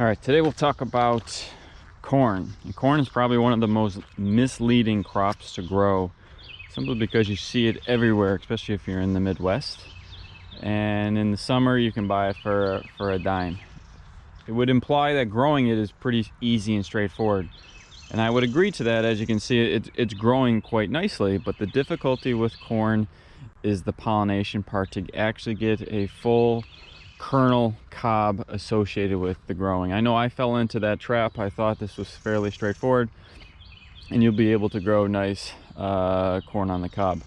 All right, today we'll talk about corn. And corn is probably one of the most misleading crops to grow, simply because you see it everywhere, especially if you're in the Midwest. And in the summer, you can buy it for a dime. It would imply that growing it is pretty easy and straightforward. And I would agree to that. As you can see, it's growing quite nicely, but the difficulty with corn is the pollination part, to actually get a full kernel cob associated with the growing. I know I fell into that trap. I thought this was fairly straightforward and you'll be able to grow nice corn on the cob,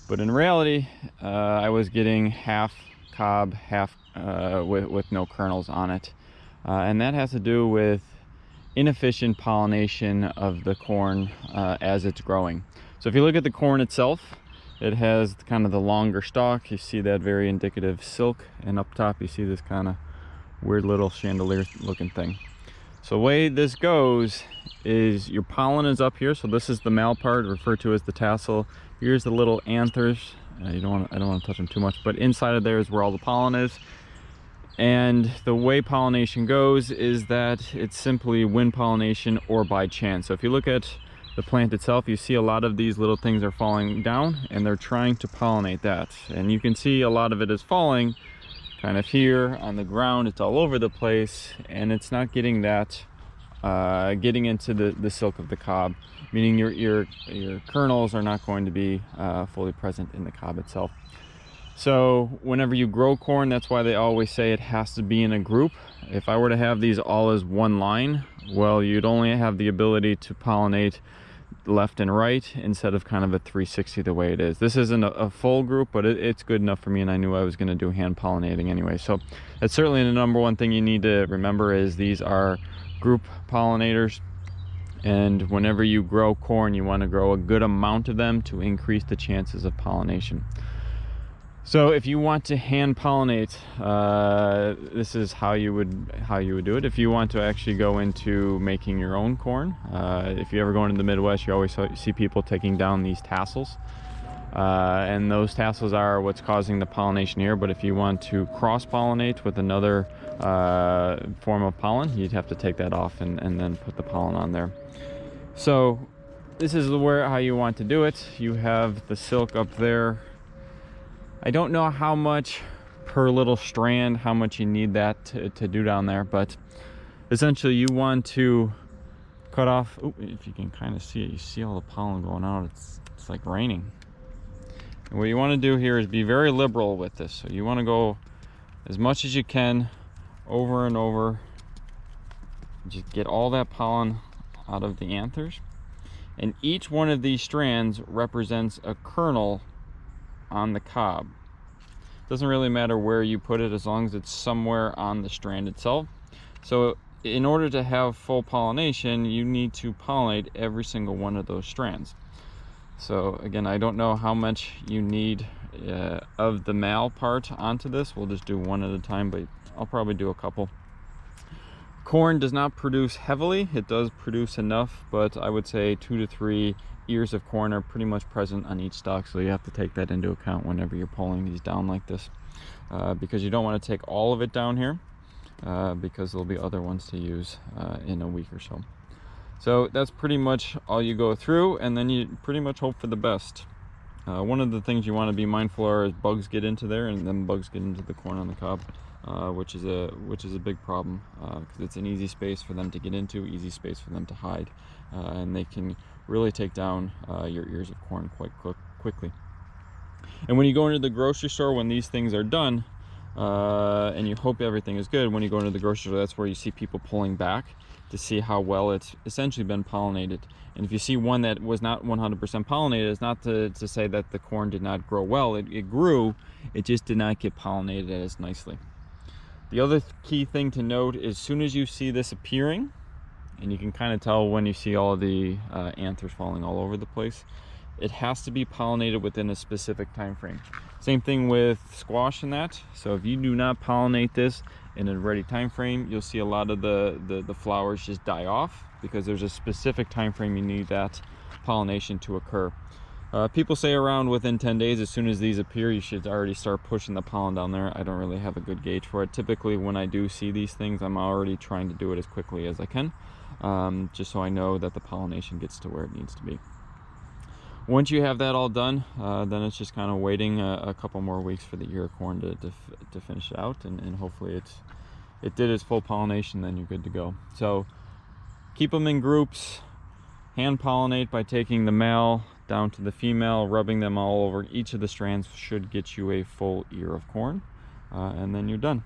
but in reality I was getting half cob, half with no kernels on it, and that has to do with inefficient pollination of the corn as it's growing. So if you look at the corn itself, it has kind of the longer stalk. You see that very indicative silk, and up top you see this kind of weird little chandelier looking thing. So the way this goes is your pollen is up here. So this is the male part, referred to as the tassel. Here's the little anthers. I don't want to touch them too much, but inside of there is where all the pollen is. And the way pollination goes is that it's simply wind pollination or by chance. So if you look at the plant itself, you see a lot of these little things are falling down and they're trying to pollinate that. And you can see a lot of it is falling kind of here on the ground. It's all over the place and it's not getting that, getting into the silk of the cob, meaning your kernels are not going to be fully present in the cob itself. So whenever you grow corn, that's why they always say it has to be in a group. If I were to have these all as one line, well, you'd only have the ability to pollinate left and right instead of kind of a 360 the way it is. This isn't a full group, but it's good enough for me, and I knew I was going to do hand pollinating anyway. So that's certainly the number one thing you need to remember, is these are group pollinators. And whenever you grow corn, you want to grow a good amount of them to increase the chances of pollination. So if you want to hand pollinate, this is how you would do it. If you want to actually go into making your own corn, if you ever go into the Midwest, you always see people taking down these tassels, and those tassels are what's causing the pollination here. But if you want to cross pollinate with another form of pollen, you'd have to take that off and then put the pollen on there. So this is how you want to do it. You have the silk up there. I don't know how much per little strand, how much you need that to do down there, but essentially you want to cut off, if you can kind of see it, you see all the pollen going out, it's like raining. And what you want to do here is be very liberal with this. So you want to go as much as you can over and over, just get all that pollen out of the anthers. And each one of these strands represents a kernel on the cob. Doesn't really matter where you put it, as long as it's somewhere on the strand itself. So in order to have full pollination, you need to pollinate every single one of those strands. So again, I don't know how much you need of the male part onto this. We'll just do one at a time, but I'll probably do a couple. Corn does not produce heavily. It does produce enough, but I would say 2 to 3 ears of corn are pretty much present on each stalk, so you have to take that into account whenever you're pulling these down like this, because you don't want to take all of it down here, because there'll be other ones to use in a week or so. So that's pretty much all you go through, and then you pretty much hope for the best. One of the things you want to be mindful of is bugs get into there, and then bugs get into the corn on the cob, which is a big problem, because it's an easy space for them to get into, easy space for them to hide, and they can really take down your ears of corn quite quickly. And when you go into the grocery store, when these things are done, and you hope everything is good, when you go into the grocery store, that's where you see people pulling back to see how well it's essentially been pollinated. And if you see one that was not 100% pollinated, it's not to say that the corn did not grow well. It grew, it just did not get pollinated as nicely. The other key thing to note is, as soon as you see this appearing, and you can kind of tell when you see all of the anthers falling all over the place, it has to be pollinated within a specific time frame. Same thing with squash and that. So if you do not pollinate this in a ready time frame, you'll see a lot of the flowers just die off, because there's a specific time frame you need that pollination to occur. People say around within 10 days, as soon as these appear, you should already start pushing the pollen down there. I don't really have a good gauge for it. Typically, when I do see these things, I'm already trying to do it as quickly as I can, just so I know that the pollination gets to where it needs to be. Once you have that all done, then it's just kind of waiting a couple more weeks for the ear of corn to finish out, and hopefully it did its full pollination, then you're good to go. So keep them in groups, hand pollinate by taking the male down to the female, rubbing them all over each of the strands should get you a full ear of corn, and then you're done.